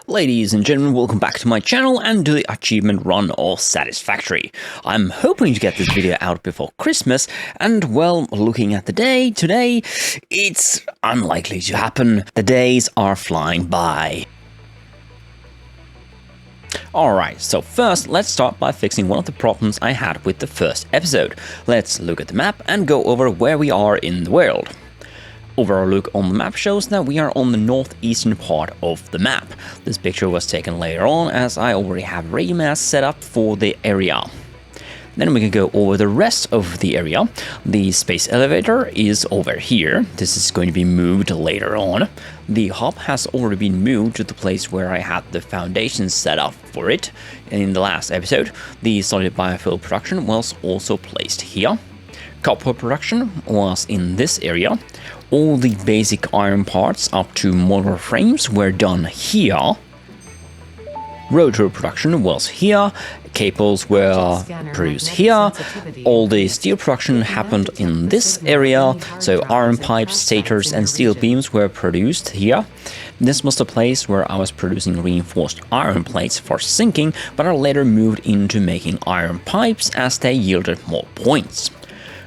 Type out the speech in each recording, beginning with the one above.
Ladies and gentlemen, welcome back to my channel and to the achievement run of Satisfactory. I'm hoping to get this video out before Christmas, and well, looking at the day today, it's unlikely to happen. The days are flying by. Alright, so first let's start by fixing one of the problems I had with the first episode. Let's look at the map and go over where we are in the world. Overall look on the map shows that we are on the northeastern part of the map. This picture was taken later on as I already have ray mass set up for the area. Then we can go over the rest of the area. The space elevator is over here. This is going to be moved later on. The hub has already been moved to the place where I had the foundation set up for it. In the last episode, the solid biofuel production was also placed here. Copper production was in this area. All the basic iron parts up to motor frames were done here. Rotor production was here. Cables were produced here. All the steel production happened in this area, so iron pipes, stators and steel beams were produced here. This was the place where I was producing reinforced iron plates for sinking, but I later moved into making iron pipes as they yielded more points.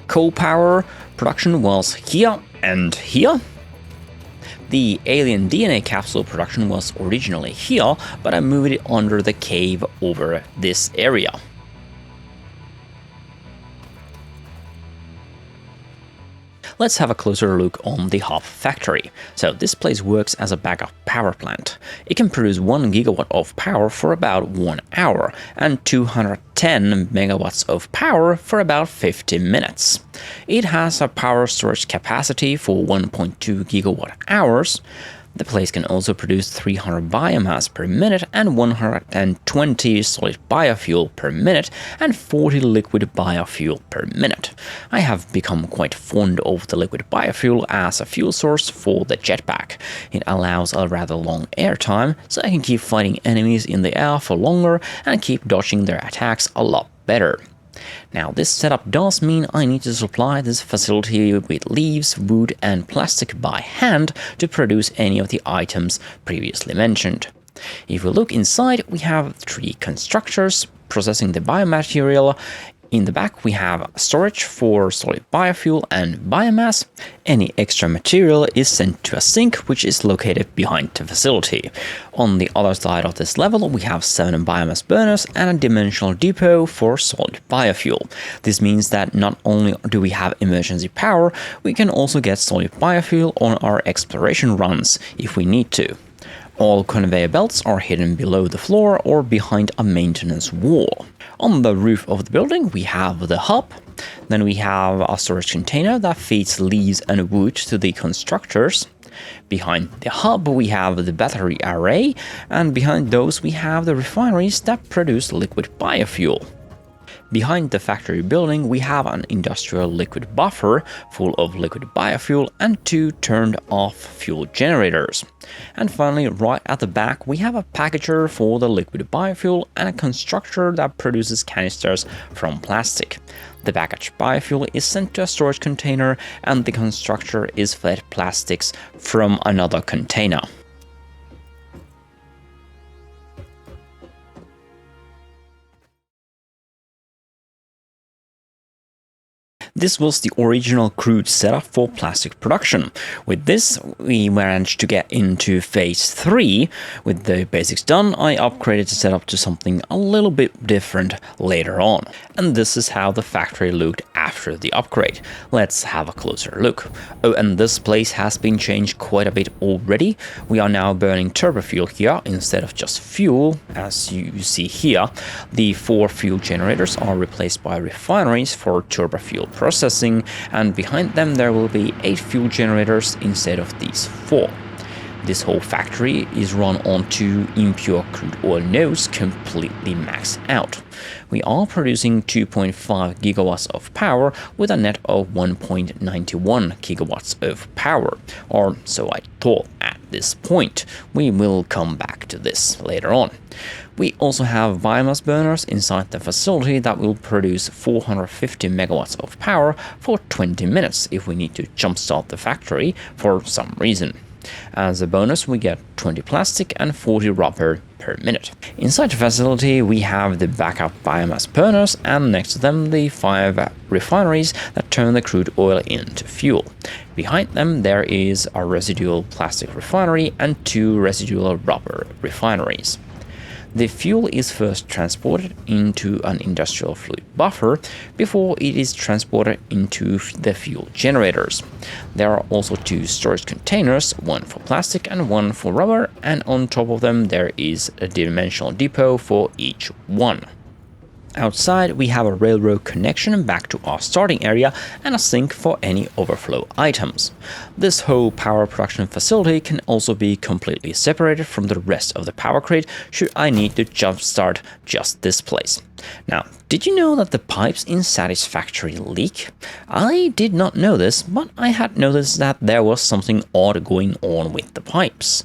Coal power production was here and here. The alien DNA capsule production was originally here, but I moved it under the cave over this area. Let's have a closer look on the hub factory. So this place works as a backup power plant. It can produce 1 gigawatt of power for about 1 hour and 210 megawatts of power for about 50 minutes. It has a power storage capacity for 1.2 gigawatt hours. The place can also produce 300 biomass per minute and 120 solid biofuel per minute and 40 liquid biofuel per minute. I have become quite fond of the liquid biofuel as a fuel source for the jetpack. It allows a rather long airtime, so I can keep fighting enemies in the air for longer and keep dodging their attacks a lot better. Now this setup does mean I need to supply this facility with leaves, wood and plastic by hand to produce any of the items previously mentioned. If we look inside, we have 3 constructors processing the biomaterial. In the back we have storage for solid biofuel and biomass. Any extra material is sent to a sink which is located behind the facility. On the other side of this level we have 7 biomass burners and a dimensional depot for solid biofuel. This means that not only do we have emergency power, we can also get solid biofuel on our exploration runs if we need to. All conveyor belts are hidden below the floor or behind a maintenance wall. On the roof of the building we have the hub, then we have a storage container that feeds leaves and wood to the constructors. Behind the hub we have the battery array, and behind those we have the refineries that produce liquid biofuel. Behind the factory building we have an industrial liquid buffer full of liquid biofuel and 2 turned off fuel generators. And finally, right at the back we have a packager for the liquid biofuel and a constructor that produces canisters from plastic. The packaged biofuel is sent to a storage container and the constructor is fed plastics from another container. This was the original crude setup for plastic production. With this, we managed to get into phase 3. With the basics done, I upgraded the setup to something a little bit different later on. And this is how the factory looked after the upgrade. Let's have a closer look. Oh, and this place has been changed quite a bit already. We are now burning turbo fuel here instead of just fuel, as you see here. The 4 fuel generators are replaced by refineries for turbo fuel processing, and behind them there will be 8 fuel generators instead of these 4. This whole factory is run on 2 impure crude oil nodes completely maxed out. We are producing 2.5 gigawatts of power with a net of 1.91 gigawatts of power, or so I thought at this point. We will come back to this later on. We also have biomass burners inside the facility that will produce 450 megawatts of power for 20 minutes if we need to jumpstart the factory for some reason. As a bonus, we get 20 plastic and 40 rubber per minute. Inside the facility, we have the backup biomass burners, and next to them the 5 refineries that turn the crude oil into fuel. Behind them there is a residual plastic refinery and 2 residual rubber refineries. The fuel is first transported into an industrial fluid buffer before it is transported into the fuel generators. There are also 2 storage containers, one for plastic and one for rubber, and on top of them there is a dimensional depot for each one. Outside, we have a railroad connection back to our starting area and a sink for any overflow items. This whole power production facility can also be completely separated from the rest of the power grid should I need to jumpstart just this place. Now, did you know that the pipes in Satisfactory leak? I did not know this, but I had noticed that there was something odd going on with the pipes.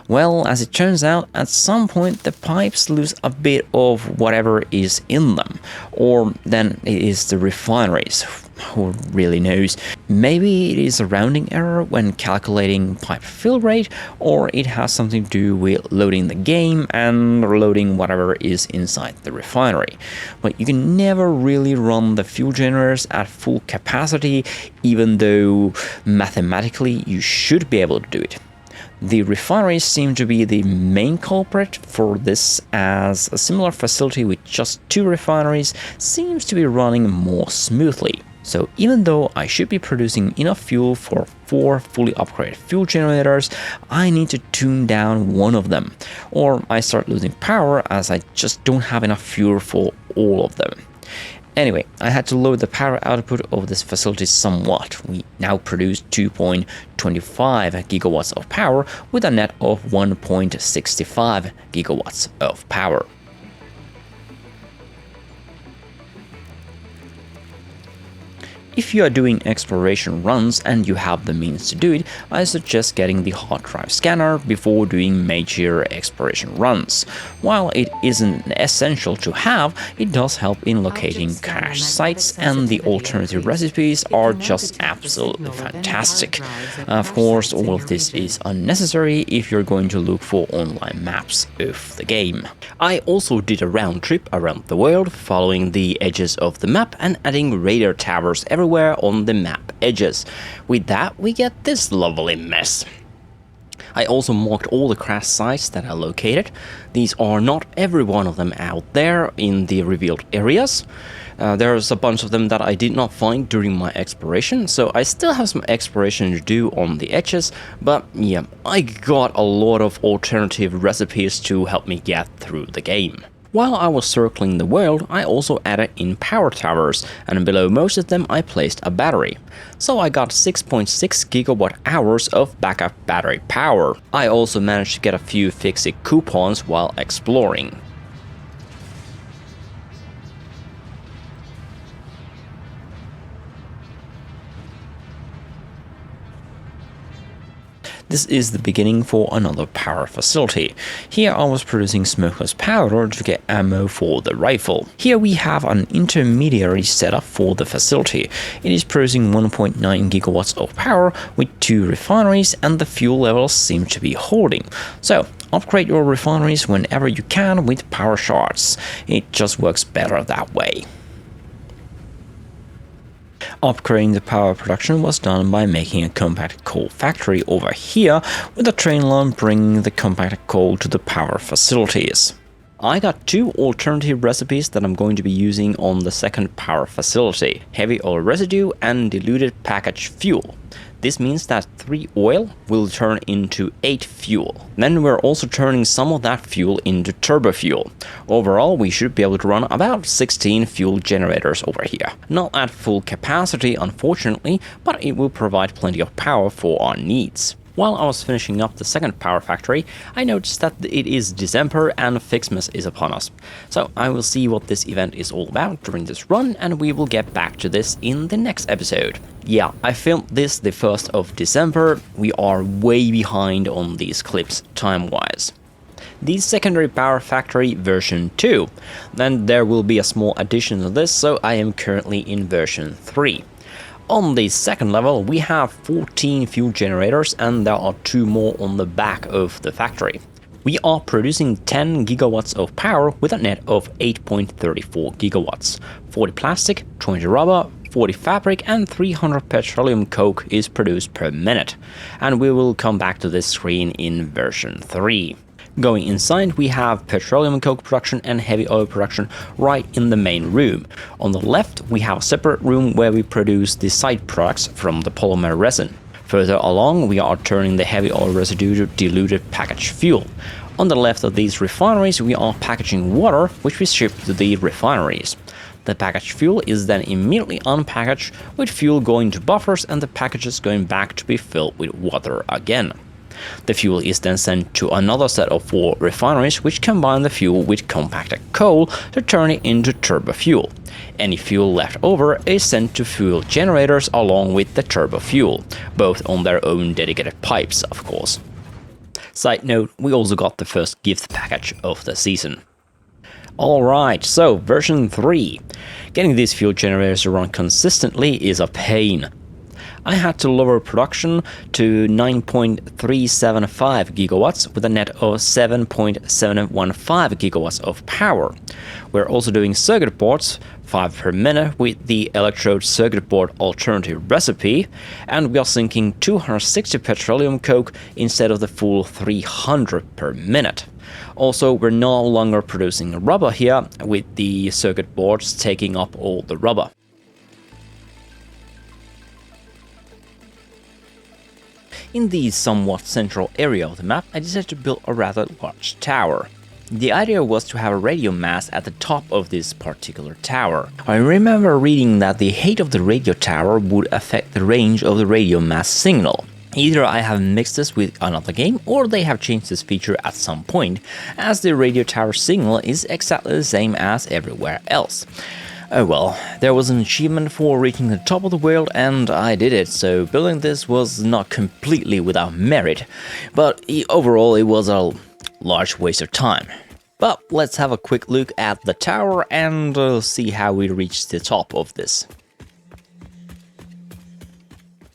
Well, as it turns out, at some point the pipes lose a bit of whatever is in them, or then it is the refineries. Who really knows? Maybe it is a rounding error when calculating pipe fill rate, or it has something to do with loading the game and loading whatever is inside the refinery. But you can never really run the fuel generators at full capacity, even though mathematically you should be able to do it. The refineries seem to be the main culprit for this, as a similar facility with just 2 refineries seems to be running more smoothly. So even though I should be producing enough fuel for 4 fully upgraded fuel generators, I need to tune down one of them, or I start losing power as I just don't have enough fuel for all of them. Anyway, I had to lower the power output of this facility somewhat. We now produce 2.25 gigawatts of power with a net of 1.65 gigawatts of power. If you are doing exploration runs and you have the means to do it, I suggest getting the hard drive scanner before doing major exploration runs. While it isn't essential to have, it does help in locating cache sites, and the alternative recipes are just absolutely fantastic. Of course, all of this is unnecessary if you're going to look for online maps of the game. I also did a round trip around the world, following the edges of the map and adding radar towers everywhere on the map edges. With that, we get this lovely mess. I also marked all the crash sites that are located. These are not every one of them out there in the revealed areas. There's a bunch of them that I did not find during my exploration, so I still have some exploration to do on the edges, but yeah, I got a lot of alternative recipes to help me get through the game. While I was circling the world, I also added in power towers, and below most of them I placed a battery. So I got 6.6 gigawatt hours of backup battery power. I also managed to get a few Fixit coupons while exploring. This is the beginning for another power facility. Here I was producing smokeless powder to get ammo for the rifle. Here we have an intermediary setup for the facility. It is producing 1.9 gigawatts of power with 2 refineries, and the fuel levels seem to be holding. So upgrade your refineries whenever you can with power shards. It just works better that way. Upgrading the power production was done by making a compacted coal factory over here, with a train line bringing the compacted coal to the power facilities. I got 2 alternative recipes that I'm going to be using on the second power facility: heavy oil residue and diluted packaged fuel. This means that 3 oil will turn into 8 fuel. Then we're also turning some of that fuel into turbo fuel. Overall, we should be able to run about 16 fuel generators over here. Not at full capacity, unfortunately, but it will provide plenty of power for our needs. While I was finishing up the second power factory, I noticed that it is December and Fixmas is upon us. So I will see what this event is all about during this run, and we will get back to this in the next episode. Yeah, I filmed this the 1st of December. We are way behind on these clips time-wise. The secondary power factory version 2. Then there will be a small addition to this, so I am currently in version 3. On the second level, we have 14 fuel generators, and there are 2 more on the back of the factory. We are producing 10 gigawatts of power with a net of 8.34 gigawatts. 40 plastic, 20 rubber, 40 fabric and 300 petroleum coke is produced per minute. And we will come back to this screen in version 3. Going inside, we have petroleum coke production and heavy oil production right in the main room. On the left, we have a separate room where we produce the side products from the polymer resin. Further along, we are turning the heavy oil residue to diluted packaged fuel. On the left of these refineries, we are packaging water, which we ship to the refineries. The packaged fuel is then immediately unpackaged, with fuel going to buffers and the packages going back to be filled with water again. The fuel is then sent to another set of 4 refineries, which combine the fuel with compacted coal to turn it into turbo fuel. Any fuel left over is sent to fuel generators along with the turbo fuel, both on their own dedicated pipes, of course. Side note, we also got the first gift package of the season. Alright, so version 3. Getting these fuel generators to run consistently is a pain. I had to lower production to 9.375 gigawatts with a net of 7.715 gigawatts of power. We're also doing circuit boards, 5 per minute with the electrode circuit board alternative recipe, and we are sinking 260 petroleum coke instead of the full 300 per minute. Also, we're no longer producing rubber here, with the circuit boards taking up all the rubber. In the somewhat central area of the map, I decided to build a rather large tower. The idea was to have a radio mast at the top of this particular tower. I remember reading that the height of the radio tower would affect the range of the radio mast signal. Either I have mixed this with another game, or they have changed this feature at some point, as the radio tower signal is exactly the same as everywhere else. Oh well, there was an achievement for reaching the top of the world and I did it, so building this was not completely without merit, but overall it was a large waste of time. But let's have a quick look at the tower and see how we reached the top of this.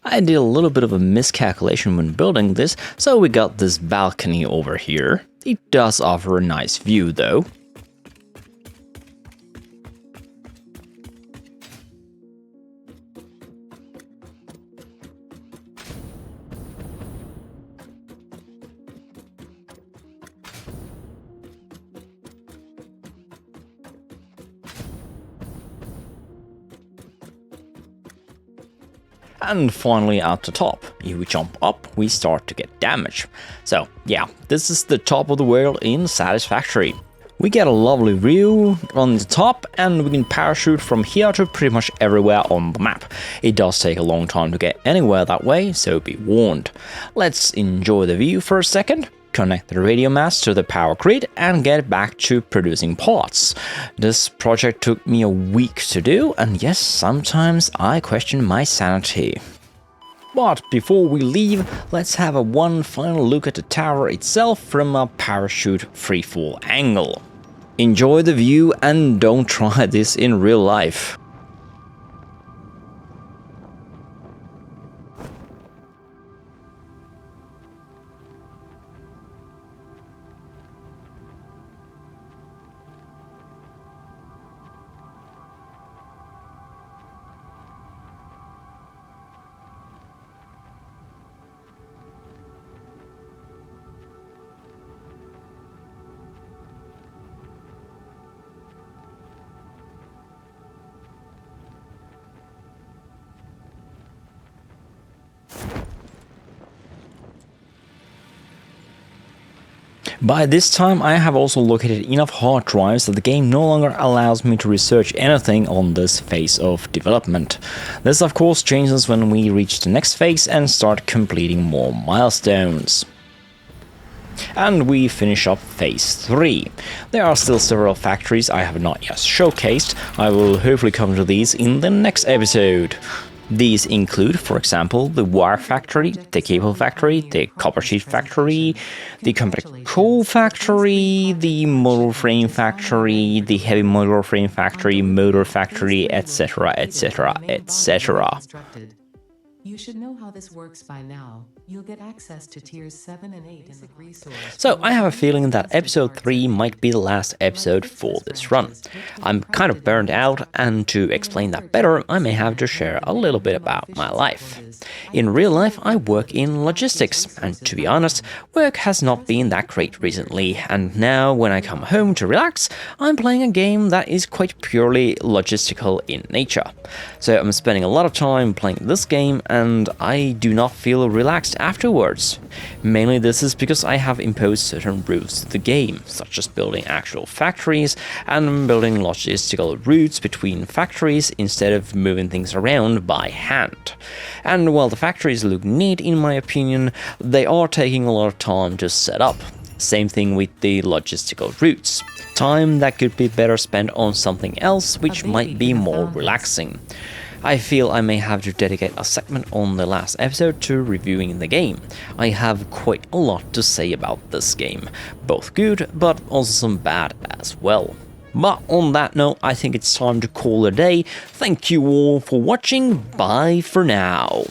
I did a little bit of a miscalculation when building this, so we got this balcony over here. It does offer a nice view though. And finally at the top, if we jump up, we start to get damage. So yeah, this is the top of the world in Satisfactory. We get a lovely view on the top and we can parachute from here to pretty much everywhere on the map. It does take a long time to get anywhere that way, so be warned. Let's enjoy the view for a second. Connect the radio mast to the power grid and get back to producing parts. This project took me a week to do, and yes, sometimes I question my sanity. But before we leave, let's have one final look at the tower itself from a parachute freefall angle. Enjoy the view and don't try this in real life. By this time I have also located enough hard drives that the game no longer allows me to research anything on this phase of development. This of course changes when we reach the next phase and start completing more milestones. And we finish up phase 3. There are still several factories I have not yet showcased. I will hopefully come to these in the next episode. These include, for example, the wire factory, the cable factory, the copper sheet factory, the compact coal factory, the motor frame factory, the heavy motor frame factory, motor factory, etc., etc., etc. You should know how this works by now. You'll get access to tiers 7 and 8 in the resource. So I have a feeling that episode 3 might be the last episode for this run. I'm kind of burned out, and to explain that better, I may have to share a little bit about my life. In real life, I work in logistics, and to be honest, work has not been that great recently, and now when I come home to relax, I'm playing a game that is quite purely logistical in nature. So I'm spending a lot of time playing this game, and I do not feel relaxed afterwards. Mainly this is because I have imposed certain rules to the game, such as building actual factories and building logistical routes between factories instead of moving things around by hand. And while the factories look neat in my opinion, they are taking a lot of time to set up. Same thing with the logistical routes. Time that could be better spent on something else which might be more relaxing. I feel I may have to dedicate a segment on the last episode to reviewing the game. I have quite a lot to say about this game, both good but also some bad as well. But on that note, I think it's time to call it a day. Thank you all for watching, bye for now.